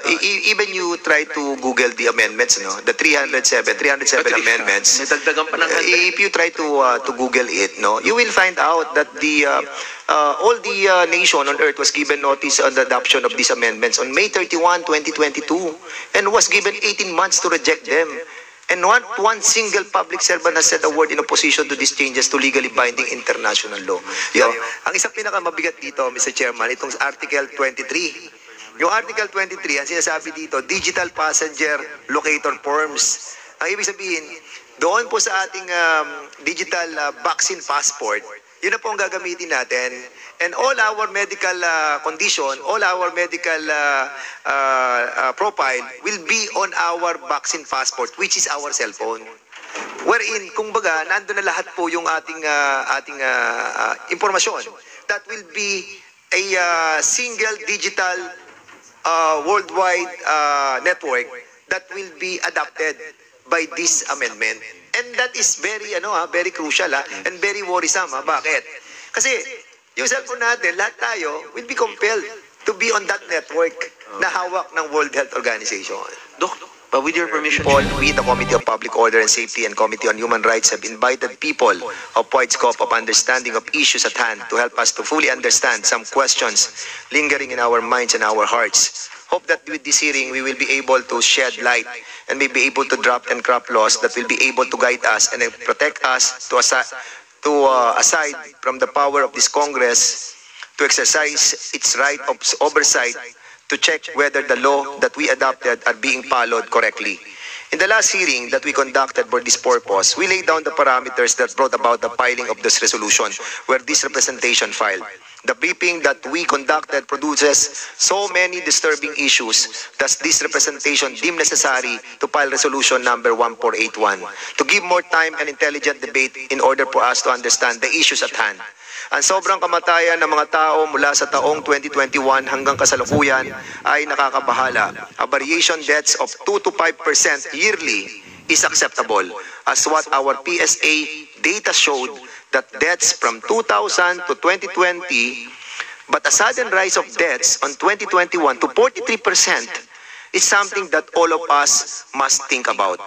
Even you try to Google the amendments, no? The 307 amendments. If you try to Google it, no, you will find out that the all the nation on earth was given notice on the adoption of these amendments on May 31, 2022, and was given 18 months to reject them. And not one single public servant has said a word in opposition to these changes to legally binding international law. Yo, ang isang pinakamabigat dito, Mr. Chairman, itong Article 23. Yung Article 23, ang sinasabi dito, digital passenger locator forms. Ang ibig sabihin, doon po sa ating digital vaccine passport, yun na po ang gagamitin natin. And all our medical condition, all our medical profile will be on our vaccine passport, which is our cell phone. Wherein, kung baga, nandun na lahat po yung ating impormasyon. That will be a single digital worldwide network that will be adopted by this amendment. And that is very, very crucial and very worrisome. Bakit? Kasi, yung cellphone natin, lahat tayo will be compelled to be on that network na hawak ng World Health Organization. Doc, but with your permission, We, the Committee of Public Order and Safety and Committee on Human Rights, have invited people of wide scope of understanding of issues at hand to help us to fully understand some questions lingering in our minds and our hearts. Hope that with this hearing, we will be able to shed light and may be able to draft and craft laws that will be able to guide us and protect us aside from the power of this Congress to exercise its right of oversight to check whether the law that we adopted are being followed correctly. In the last hearing that we conducted for this purpose, we laid down the parameters that brought about the filing of this resolution where this representation filed. The briefing that we conducted produces so many disturbing issues that this representation deemed necessary to file resolution number 1481 to give more time and intelligent debate in order for us to understand the issues at hand. Ang sobrang kamatayan ng mga tao mula sa taong 2021 hanggang kasalukuyan ay nakakabahala. A variation deaths of 2 to 5% yearly is acceptable, as what our PSA data showed that deaths from 2000 to 2020, but a sudden rise of deaths on 2021 to 43% is something that all of us must think about.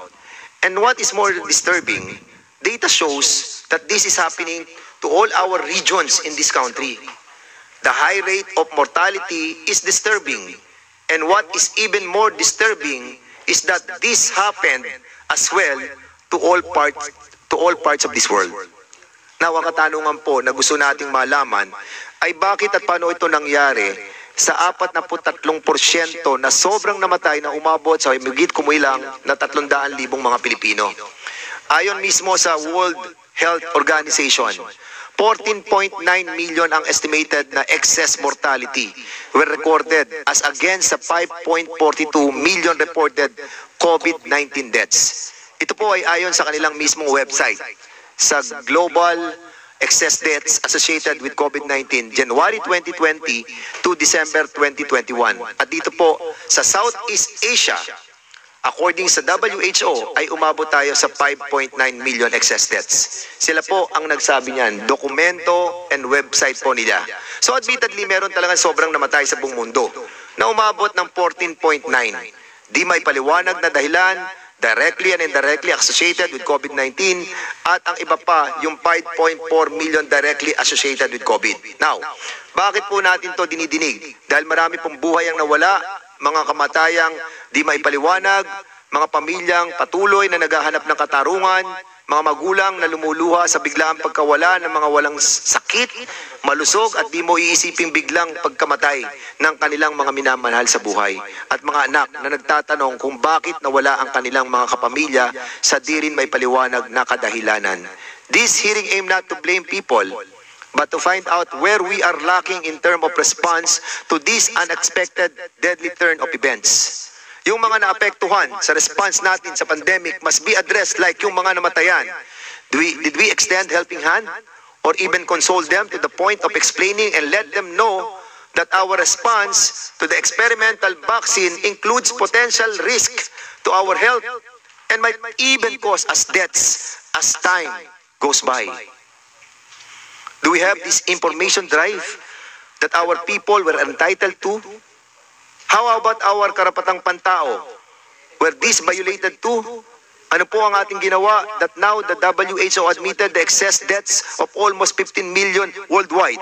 And what is more disturbing, data shows that this is happening to all our regions in this country. The high rate of mortality is disturbing. And what is even more disturbing is that this happened as well to all parts of this world. Now, ang katanungan po na gusto nating malaman ay bakit at paano ito nangyari sa 43% na sobrang namatay na umabot sa higit kumuilang na 300,000 mga Pilipino. Ayon mismo sa World Health Organization, 14.9 million ang estimated na excess mortality were recorded as against sa 5.42 million reported COVID-19 deaths. Ito po ay ayon sa kanilang mismong website sa Global Excess Deaths Associated with COVID-19, January 2020 to December 2021. At dito po sa Southeast Asia, according sa WHO, ay umabot tayo sa 5.9 million excess deaths. Sila po ang nagsabi niyan, dokumento and website po nila. So admittedly, meron talaga sobrang namatay sa buong mundo na umabot ng 14.9. Di may paliwanag na dahilan, directly and indirectly associated with COVID-19, at ang iba pa, yung 5.4 million directly associated with COVID. Now, bakit po natin to dinidinig? Dahil marami pong buhay ang nawala, mga kamatayang di maipaliwanag, mga pamilyang patuloy na naghahanap ng katarungan, mga magulang na lumuluha sa biglaang pagkawala ng mga walang sakit, malusog at di mo iisiping biglang pagkamatay ng kanilang mga minamahal sa buhay. At mga anak na nagtatanong kung bakit nawala ang kanilang mga kapamilya sa di rin may paliwanag na kadahilanan. This hearing aim not to blame people, but to find out where we are lacking in terms of response to this unexpected deadly turn of events. Yung mga naapektuhan sa response natin sa pandemic must be addressed like yung mga namatayan. Did we extend helping hand or even console them to the point of explaining and let them know that our response to the experimental vaccine includes potential risk to our health and might even cause us deaths as time goes by? Do we have this information drive that our people were entitled to? How about our karapatang pantao? Were these violated too? Ano po ang ating ginawa that now the WHO admitted the excess deaths of almost 15 million worldwide?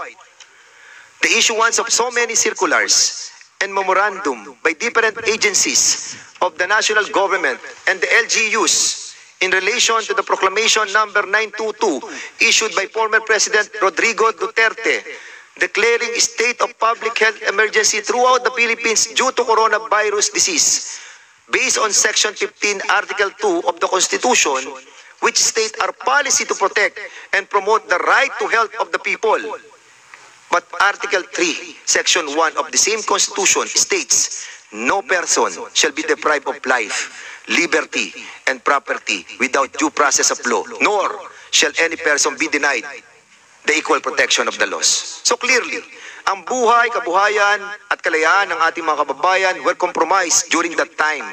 The issuance of so many circulars and memorandum by different agencies of the national government and the LGUs in relation to the proclamation number 922 issued by former President Rodrigo Duterte declaring a state of public health emergency throughout the Philippines due to coronavirus disease. Based on Section 15, Article 2 of the Constitution, which state our policy to protect and promote the right to health of the people. But Article 3, Section 1 of the same Constitution states, no person shall be deprived of life, liberty, and property without due process of law, nor shall any person be denied the equal protection of the laws. So clearly, ang buhay, kabuhayan, at kalayaan ng ating mga kababayan were compromised during that time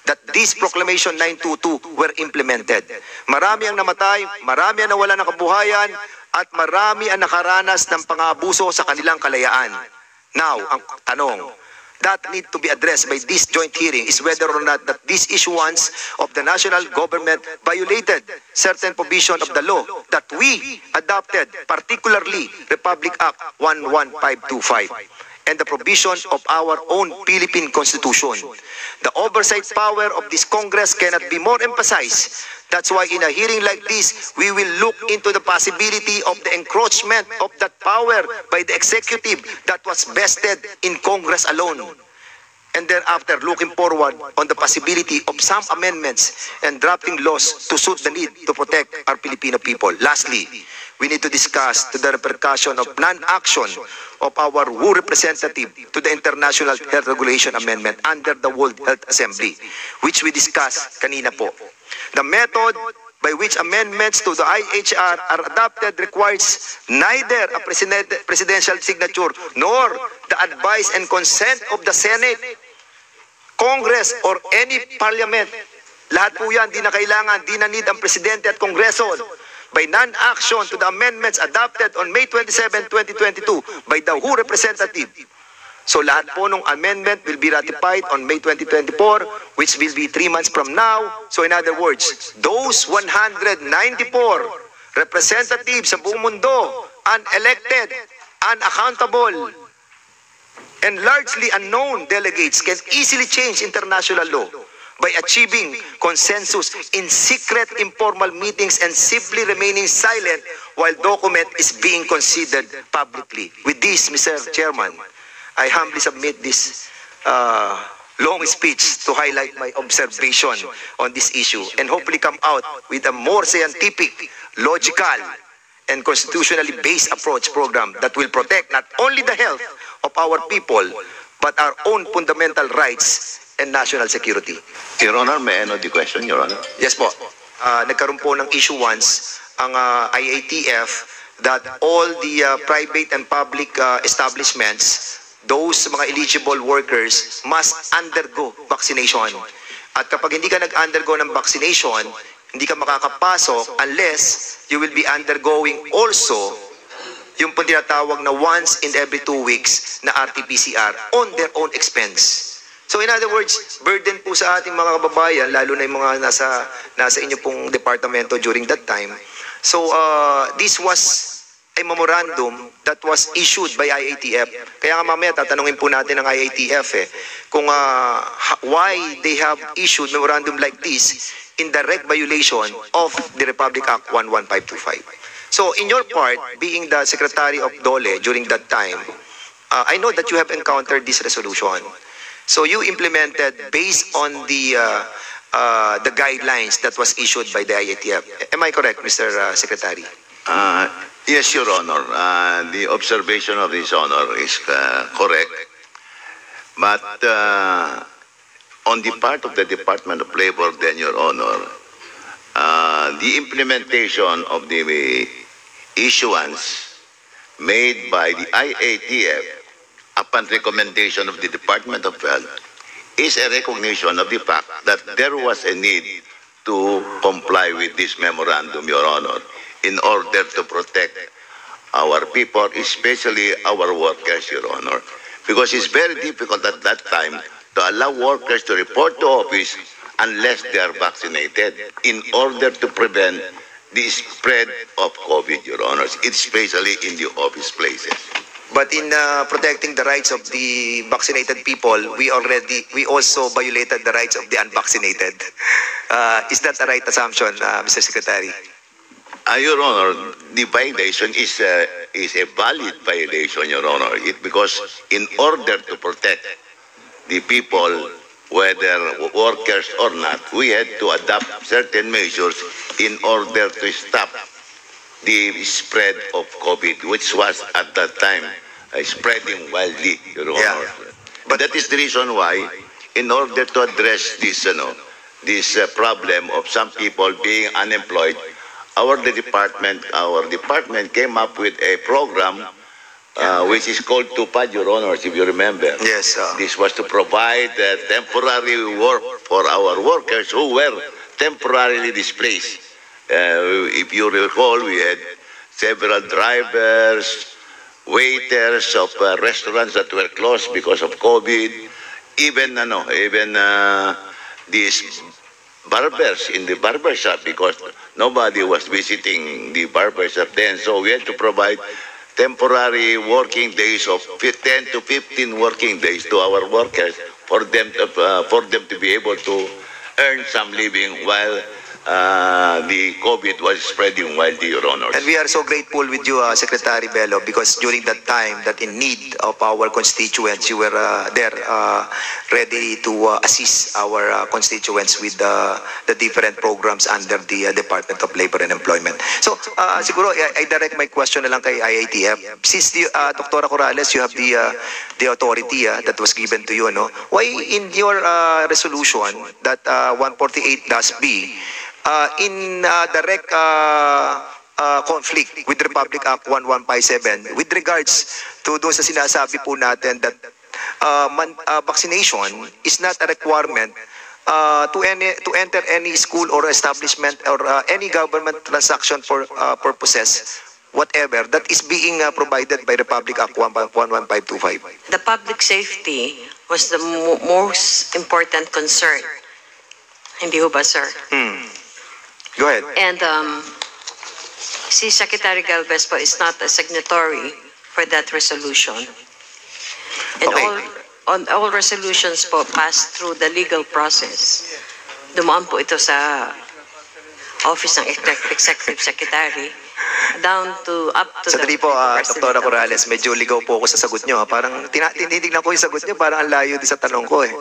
that this Proclamation 922 were implemented. Marami ang namatay, marami ang nawala ng kabuhayan, at marami ang nakaranas ng pang-aabuso sa kanilang kalayaan. Now, ang tanong that need to be addressed by this joint hearing is whether or not that this issuance of the national government violated certain provision of the law that we adopted, particularly Republic Act 11525 and the provision of our own Philippine Constitution. The oversight power of this Congress cannot be more emphasized. That's why in a hearing like this, we will look into the possibility of the encroachment of that power by the executive that was vested in Congress alone. And thereafter, looking forward on the possibility of some amendments and drafting laws to suit the need to protect our Filipino people. Lastly, we need to discuss the repercussion of non-action of our WHO representative to the International Health Regulation Amendment under the World Health Assembly, which we discussed kanina po. The method by which amendments to the IHR are adopted requires neither a presidential signature nor the advice and consent of the Senate, Congress, or any parliament. Lahat po yan, di na kailangan, di na need ang presidente at kongreso. By non-action to the amendments adopted on May 27, 2022 by the WHO representative. So lahat po ng amendment will be ratified on May 2024, which will be 3 months from now. So in other words, those 194 representatives sa buong mundo, unelected, unaccountable, and largely unknown delegates can easily change international law by achieving consensus in secret informal meetings and simply remaining silent while document is being considered publicly. With this, Mr. Chairman, I humbly submit this long speech to highlight my observation on this issue and hopefully come out with a more scientific, logical, and constitutionally based approach program that will protect not only the health of our people, but our own fundamental rights and national security. Your Honor, may I know the question, Your Honor? Yes po. Nagkaroon po ng issuance ang IATF that all the private and public establishments, those mga eligible workers must undergo vaccination. At kapag hindi ka nag-undergo ng vaccination, hindi ka makakapasok unless you will be undergoing also yung po tinatawag na once in every 2 weeks na RT-PCR on their own expense. So in other words, burden po sa ating mga kababayan, lalo na yung mga nasa inyo pong departamento during that time. So this was a memorandum that was issued by IATF. Kaya nga mamaya tatanungin po natin ng IATF kung why they have issued memorandum like this in direct violation of the Republic Act 11525. So in your part, being the Secretary of DOLE during that time, I know that you have encountered this resolution. So you implemented based on the guidelines that was issued by the IATF. Am I correct, Mr. Secretary? Yes, Your Honor. The observation of this Honor is correct. But on the part of the Department of Labor, then, Your Honor, the implementation of the issuance made by the IATF upon recommendation of the Department of Health is a recognition of the fact that there was a need to comply with this memorandum, Your Honor, in order to protect our people, especially our workers, Your Honor. because it's very difficult at that time to allow workers to report to office unless they are vaccinated in order to prevent the spread of COVID, Your Honors, especially in the office places. But in protecting the rights of the vaccinated people, we also violated the rights of the unvaccinated. Is that a right assumption, Mr. Secretary? Your Honor, the violation is a valid violation, Your Honor, because in order to protect the people, whether workers or not, we had to adopt certain measures in order to stop the spread of COVID, which was at that time spreading wildly, Your Honor. Yeah. But that is the reason why, in order to address this, this problem of some people being unemployed, our department came up with a program which is called TUPAD, Your Honors, if you remember. Yes. This was to provide temporary work for our workers who were temporarily displaced. If you recall, we had several drivers, waiters of restaurants that were closed because of COVID, even these barbers in the barber shop, because nobody was visiting the barber shop then. So we had to provide temporary working days of 10 to 15 working days to our workers for them to be able to earn some living while the COVID was spreading widely, Your Honor. And we are so grateful with you, Secretary Bello, because during that time that in need of our constituents, you were there ready to assist our constituents with the different programs under the Department of Labor and Employment. So, siguro, I direct my question na lang kay IATF. Since, Dr. Corrales, you have the authority that was given to you, no? Why in your resolution that 148-B, in direct conflict with Republic Act 1157 with regards to doon sa sinasabi po natin that vaccination is not a requirement to enter any school or establishment or any government transaction for purposes whatever that is being provided by Republic Act 11525. The public safety was the most important concern. Hindi ho ba, sir? Go ahead. And si Secretary Galvez po is not a signatory for that resolution. And Okay. all resolutions po passed through the legal process. Dumaan po ito sa Office ng Executive Secretary down to up to Sandali po, Dr. Corrales, medyo ligaw po ako sa sagot nyo. Parang tinitignan ko yung sagot nyo, parang ang layo din sa tanong ko eh.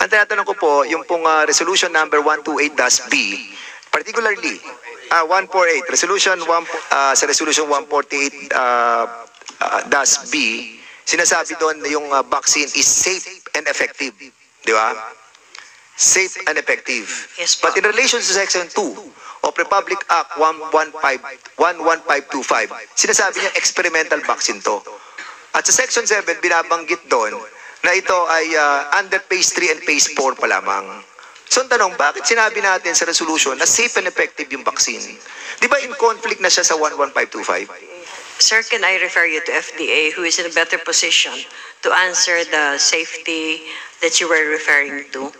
Ang tinatanong ko po, yung pong resolution number 128-B, particularly 148, sa resolution 148-B, sinasabi doon na yung vaccine is safe and effective. Di ba? Safe and effective. Yes, po. But in relation to Section 2 of Republic Act 11525, sinasabi niya experimental vaccine to. At sa Section 7, binabanggit doon na ito ay under Phase 3 and Phase 4 pa lamang. So ang tanong, bakit sinabi natin sa resolution na safe and effective yung vaccine? Di ba in conflict na siya sa 11525? Sir, can I refer you to FDA, who is in a better position to answer the safety that you were referring to?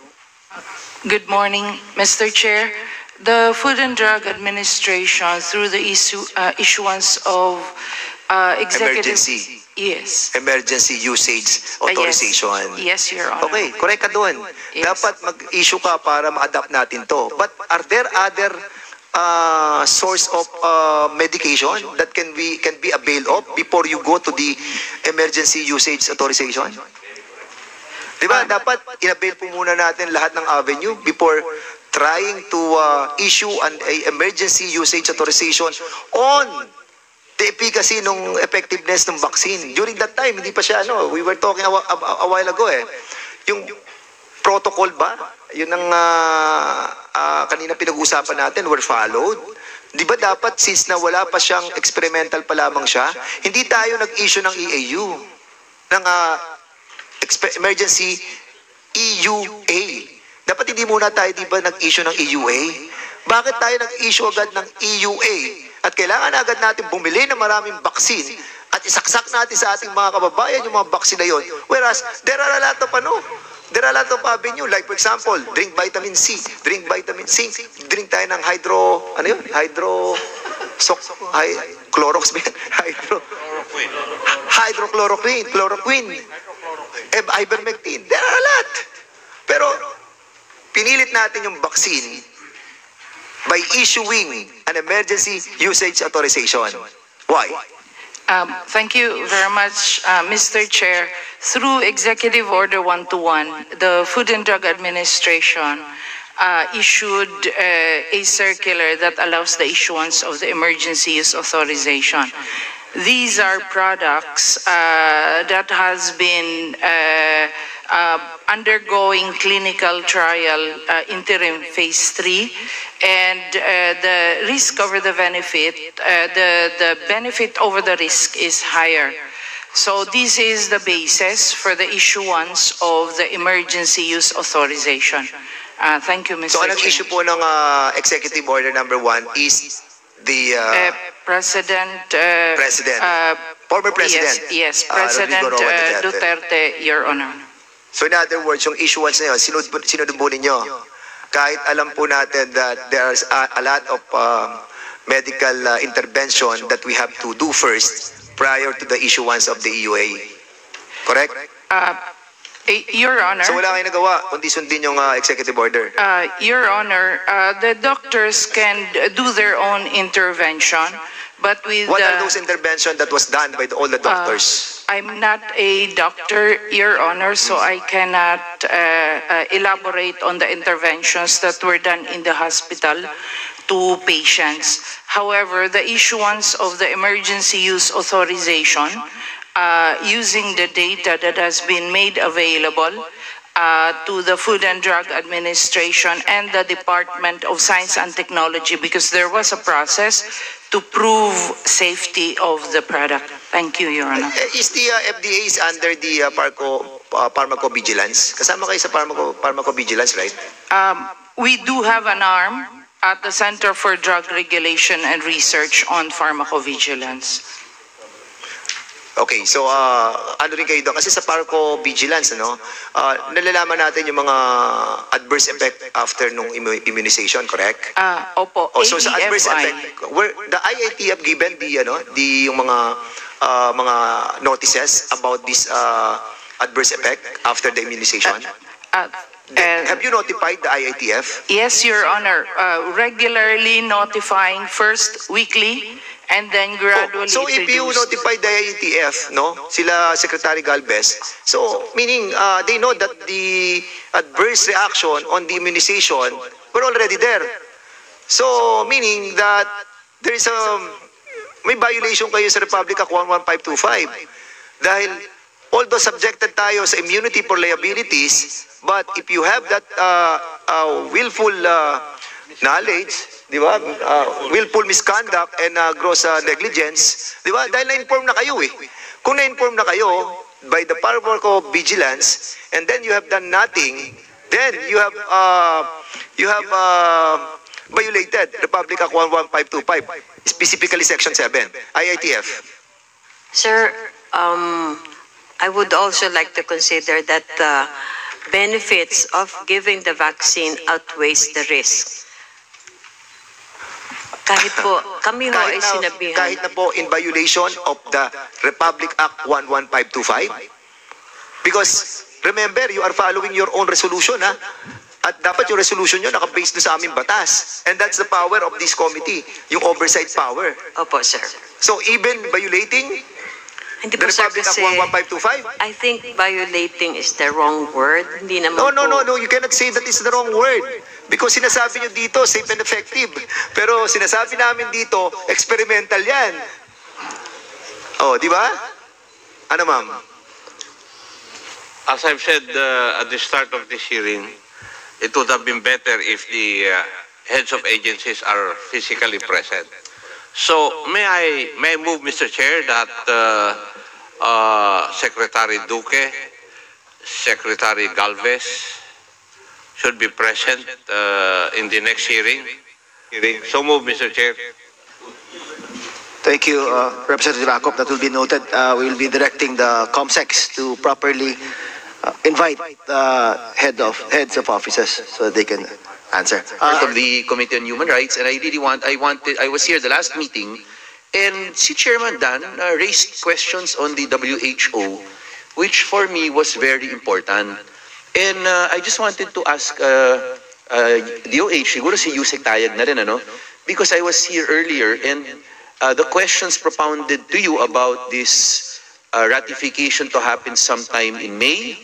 Good morning, Mr. Chair. The Food and Drug Administration, through the issuance of executive... Emergency. Yes. Emergency usage authorization. Yes, Your Honor. Okay, correct ka doon. Yes. Dapat mag-issue ka para ma-adapt natin to. But are there other source of medication that can be availed of before you go to the emergency usage authorization? Diba? Dapat in-avail po muna natin lahat ng avenue before trying to issue an emergency usage authorization on the efficacy ng effectiveness ng vaccine. During that time, hindi pa siya, we were talking a while ago yung protocol ba? Yun ang kanina pinag-uusapan natin, were followed. Di ba dapat, since na wala pa siyang experimental pa lamang siya, hindi tayo nag-issue ng EAU, ng emergency EUA. Dapat hindi muna tayo, di ba, nag-issue ng EUA? Bakit tayo nag-issue agad ng EUA? At kailangan agad natin bumili ng maraming vaccine at isaksak natin sa ating mga kababayan yung mga vaccine na yun. Whereas, there are a lot of avenue. Like for example, drink vitamin C, drink vitamin C, drink tayo ng chlorox, hydrochloroquine, ivermectin. There are a lot. Pero, pinilit natin yung vaccine by issuing an emergency usage authorization. Why? Thank you very much, Mr. Chair. Through Executive Order 121, the Food and Drug Administration issued a circular that allows the issuance of the emergency use authorization. These are products that has been undergoing clinical trial interim phase 3, and the risk over the benefit, the benefit over the risk is higher. So this is the basis for the issuance of the emergency use authorization. Thank you, Mr. So, anong Chair. issue po ng Executive Order number 1 is the President, former President. Yes, President Rodrigo Roa Duterte, Your Honor. So in other words, yung issuance na yun, sinudbo ninyo. Kahit alam po natin that there's a lot of medical intervention that we have to do first prior to the issuance of the EUA. Correct? Your Honor. So wala kayong nagawa, kundi sundin yung executive order. Your Honor, the doctors can do their own intervention, but with What are those interventions that was done by all the doctors? I'm not a doctor, Your Honor, so I cannot elaborate on the interventions that were done in the hospital to patients. However, the issuance of the emergency use authorization using the data that has been made available to the Food and Drug Administration and the Department of Science and Technology, because there was a process to prove safety of the product. Thank you, Your Honor. Is the FDA is under the pharmacovigilance? Kasama kayo sa pharmacovigilance, right? We do have an arm at the Center for Drug Regulation and Research on Pharmacovigilance. Okay, so ano rin kayo doon? Kasi sa pharmacovigilance, nalalaman natin yung mga adverse effect after nung immunization, correct? Opo, So sa adverse AEFI. effect, where the IITF given yung mga notices about this adverse effect after the immunization? Have you notified the IITF? Yes, Your Honor. Regularly notifying first weekly and then gradually So if you reduced. notify the IITF, sila Secretary Galvez, so meaning they know that the adverse reaction on the immunization were already there. So meaning that there is may violation kayo sa Republic Act 11525 dahil although subjected tayo sa immunity for liabilities, but if you have that willful knowledge, di ba? Willful misconduct and gross negligence, di ba? Dahil na-inform na kayo eh. Kung na-inform na kayo by the pharmacovigilance and then you have done nothing, then you have violated Republic Act 11525, specifically Section 7, IITF. Sir, I would also like to consider that the benefits of giving the vaccine outweighs the risk. Kahit po, kami ho ay sinabihan. Kahit na po in violation of the Republic Act 11525. Because, remember, you are following your own resolution, ha? At dapat yung resolution nyo naka-based sa aming batas. And that's the power of this committee, yung oversight power. Opo, sir. So, even violating Hindi the po, sir, Republic Act kasi 11525? I think violating is the wrong word. Hindi naman No, you cannot say that is the wrong word. Because sinasabi nyo dito, safe and effective. Pero sinasabi namin dito, experimental yan. Oh, di ba? Ano, ma'am? As I've said at the start of this hearing, it would have been better if the heads of agencies are physically present. So, may I move, Mr. Chair, that Secretary Duque, Secretary Galvez should be present in the next hearing. So move, Mr. Chair. Thank you, Representative Acop. That will be noted. We will be directing the COMSECs to properly invite heads of offices so that they can answer. Part of the Committee on Human Rights, and I was here the last meeting, and si Chairman Dan raised questions on the WHO, which for me was very important. And I just wanted to ask DOH, siguro si Yusek Tayag na rin, ano? Because I was here earlier, and the questions propounded to you about this ratification to happen sometime in May,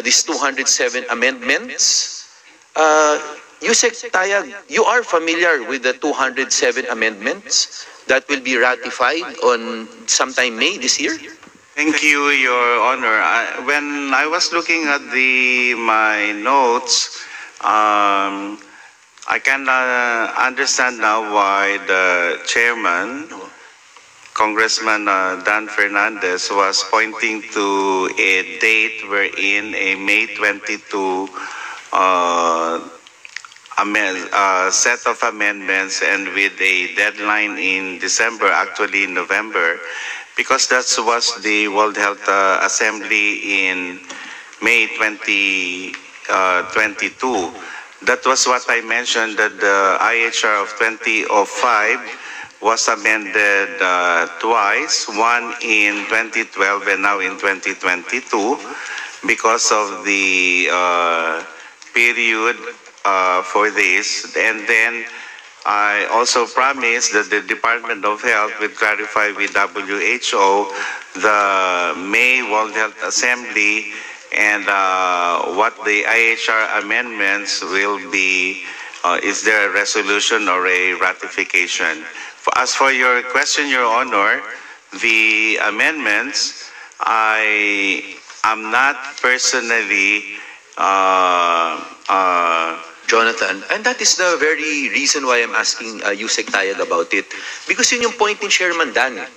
these 207 amendments. Yusek Tayag, you are familiar with the 207 amendments that will be ratified on sometime May this year? Thank you, Your Honor. When I was looking at my notes, I can understand now why the chairman, Congressman Dan Fernandez, was pointing to a date wherein a May 22 set of amendments and with a deadline in December, actually in November, because that was the World Health Assembly in May 2022. That was what I mentioned, that the IHR of 2005 was amended twice, one in 2012 and now in 2022, because of the period for this. And then I also promised that the Department of Health will clarify with WHO the May World Health Assembly and what the IHR amendments will be. Is there a resolution or a ratification? As for your question, Your Honor, the amendments, I am not personally Jonathan, and that is the very reason why I'm asking Yusek Tayag about it. Because yun yung point ni Chairman Dan.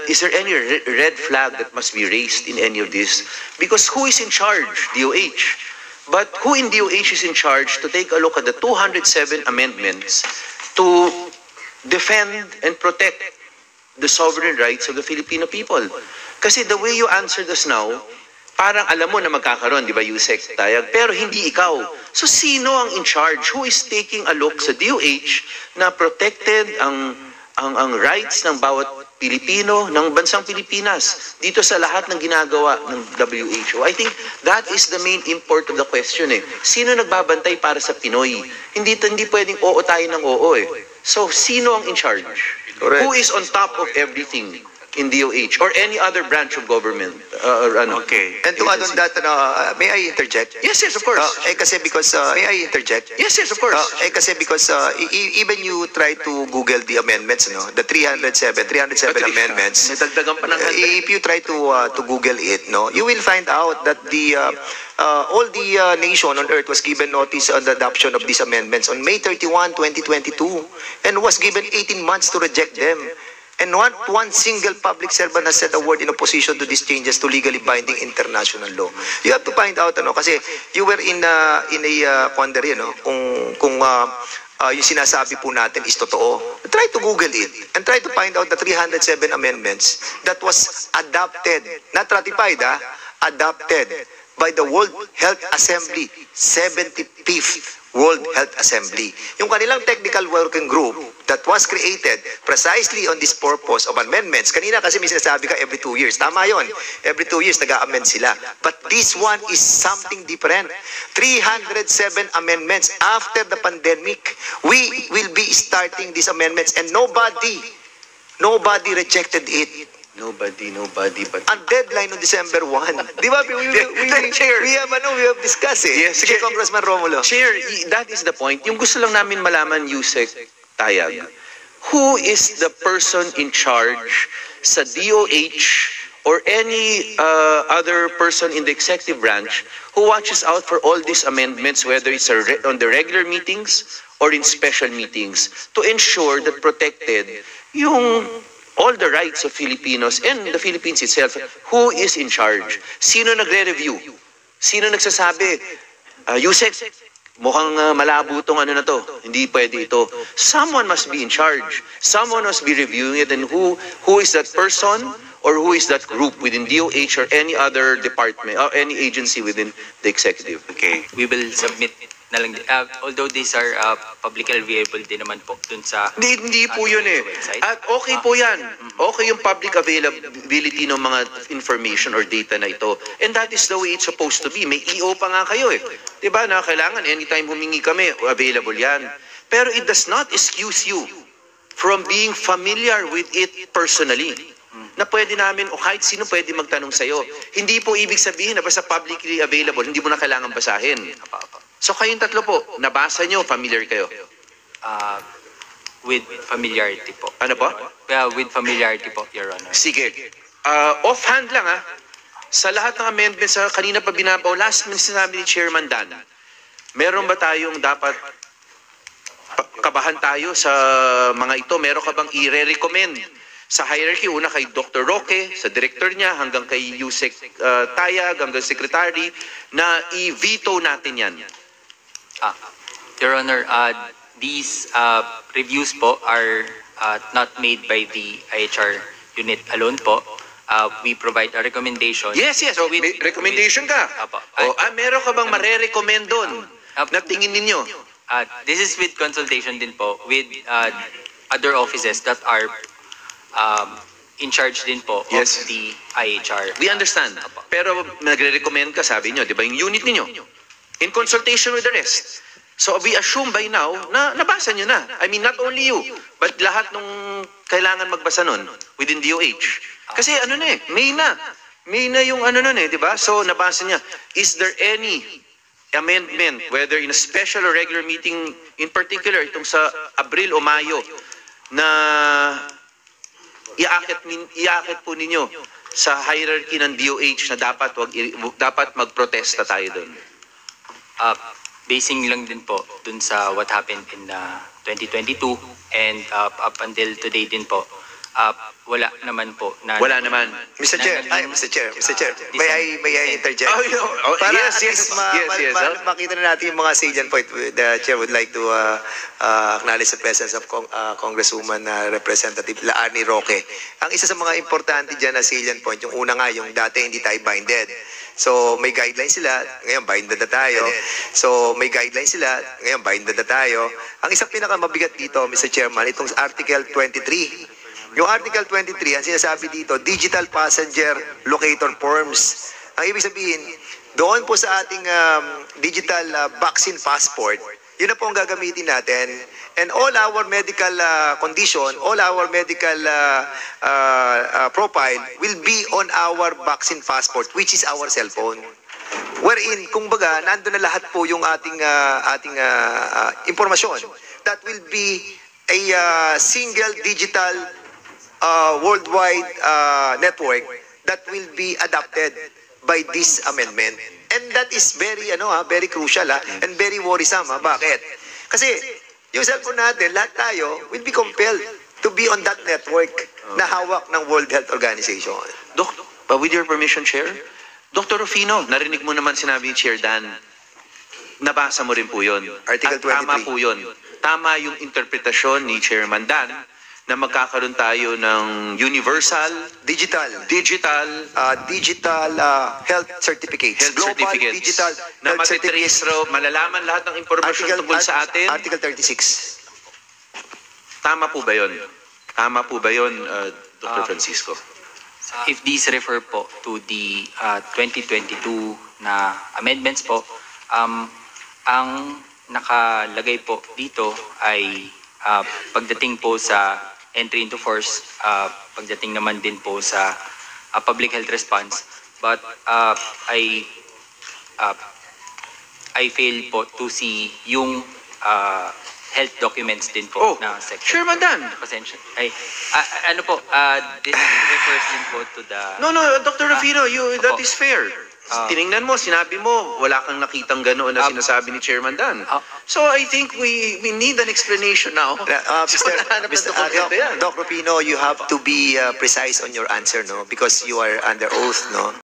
Is there any red flag that must be raised in any of this? Because who is in charge? DOH. But who in DOH is in charge to take a look at the 207 amendments to defend and protect the sovereign rights of the Filipino people? Kasi the way you answered us now, parang alam mo na magkakaroon, di ba, Yusek Tayag? Pero hindi ikaw. So sino ang in charge? Who is taking a look sa DOH na protected ang rights ng bawat Pilipino, ng bansang Pilipinas, dito sa lahat ng ginagawa ng WHO? I think that is the main import of the question eh. Sino nagbabantay para sa Pinoy? Hindi pwedeng oo tayo ng oo eh. So sino ang in charge? Correct. Who is on top of everything in DOH or any other branch of government? Okay. And to add on that, may I interject? Yes, of course. Kasi because, may I interject? Yes, of course. Kasi because even you try to Google the amendments, no, the 307 amendments. Nadagdagan pa ng If you try to Google it, no, you will find out that all the nation on earth was given notice on the adoption of these amendments on May 31, 2022, and was given 18 months to reject them. And not one single public servant has said a word in opposition to these changes to legally binding international law. You have to find out, kasi you were in a quandary, kung yung sinasabi po natin is totoo. Try to Google it and try to find out the 307 amendments that was adopted, not ratified, adopted by the World Health Assembly, 75th World Health Assembly. Yung kanilang technical working group that was created precisely on this purpose of amendments. Kanina kasi may sinasabi ka every 2 years. Tama yon. Every 2 years nag-a-amend sila. But this one is something different. 307 amendments after the pandemic. We will be starting these amendments and nobody rejected it. Nobody, but... Ang deadline on December 1. Di ba? We have discussed it. Yes, Sige, Congressman Romulo. Chair, that is the point. Yung gusto lang namin malaman, Yusek Tayag, who is the person in charge sa DOH or any other person in the executive branch who watches out for all these amendments, whether it's on the regular meetings or in special meetings, to ensure that protected yung all the rights of Filipinos and the Philippines itself? Who is in charge? Sino nagre-review? Sino nagsasabi? Yusek, mukhang malabo tong ano na to. Hindi pwede ito. Someone must be in charge. Someone must be reviewing it. And who is that person or who is that group within DOH or any other department or any agency within the executive? Okay. We will submit na lang. Although these are publicly available din naman po dun sa Hindi po yun eh. website. At okay po yan. Okay yung public availability ng mga information or data na ito. And that is the way it's supposed to be. May EO pa nga kayo eh. Diba na kailangan anytime humingi kami, available yan. Pero it does not excuse you from being familiar with it personally. Na pwede namin, o kahit sino pwede magtanong sa'yo. Hindi po ibig sabihin na basta publicly available, hindi mo na kailangan basahin. So kayong tatlo po, nabasa nyo, familiar kayo? With familiarity po. Ano po? With familiarity po, Your Honor. Sige. Offhand lang sa lahat ng amendments, kanina pa binabaw, last minute sinabi ni Chairman Dan, meron ba tayong dapat kabahan tayo sa mga ito? Meron ka bang i-recommend sa hierarchy? Una kay Dr. Roque, sa director niya, hanggang kay Yusek Tayag, hanggang secretary, na i-veto natin yan. Your Honor, these reviews po are not made by the IHR unit alone po. We provide a recommendation. Yes. May recommendation ka. Apo. Meron ka bang mare-recommend doon na tingin ninyo? This is with consultation din po with other offices that are in charge din po Yes. of the IHR. We understand. Pero nagre-recommend ka, sabi nyo, di ba, yung unit ninyo? In consultation with the rest. So we assume by now na nabasa nyo na. I mean, not only you, but lahat nung kailangan magbasa nun within DOH. Kasi ano na eh, May na yung ano nun eh, di ba? So nabasa niya. Is there any amendment, whether in a special or regular meeting, in particular, itong sa Abril o Mayo, na iakit po ninyo sa hierarchy ng DOH na dapat magprotesta tayo doon? Basing lang din po dun sa what happened in 2022 and up until today din po, wala naman po. Wala naman. Mr. Chair, may I interject? Para yes. makita na natin yung mga salient point. The Chair would like to acknowledge the presence of Congresswoman Representative Laani Roque. Ang isa sa mga importante dyan na salient point, yung una nga, yung dati hindi tayo binded. So may guidelines sila, ngayon binded na tayo. So may guidelines sila, ngayon binded na tayo. Ang isang pinakamabigat dito, Mr. Chairman, itong Article 23. Yung Article 23, ang sinasabi dito, Digital Passenger Locator Forms. Ang ibig sabihin, doon po sa ating digital vaccine passport, yun na po ang gagamitin natin. And all our medical condition, all our medical profile will be on our vaccine passport, which is our cellphone. Wherein, kung baga, nandun na lahat po yung ating impormasyon. That will be a single digital worldwide network that will be adopted by this amendment. And that is very very crucial and very worrisome. Bakit? Kasi yung cellphone natin, lahat tayo will be compelled to be on that network na hawak ng World Health Organization. Doc, with your permission, Chair, Dr. Rufino, narinig mo naman sinabi ni Chair Dan, nabasa mo rin po yun. Article 23. Tama po yun. Tama yung interpretasyon ni Chairman Dan na magkakaroon tayo ng universal Digital health certificates. Global digital na health certificates. matitrace, malalaman lahat ng impormasyon tungkol sa atin. Article 36. Tama po ba yun? Tama po ba yun, Dr. Francisco? If these refer po to the 2022 na amendments po, ang nakalagay po dito ay pagdating po sa entry into force, pagdating naman din po sa public health response. But I fail po to see yung health documents din po na section. Chairman Dan. Pasensya. Ay, ano po, this refers din po to the... No, Dr. Rufino, that is fair. Tiningnan mo, sinabi mo, wala kang nakitang ganoon na sinasabi ni Chairman Dan. So I think we need an explanation now. Doc Rufino, you have to be precise on your answer, no? Because you are under oath, no?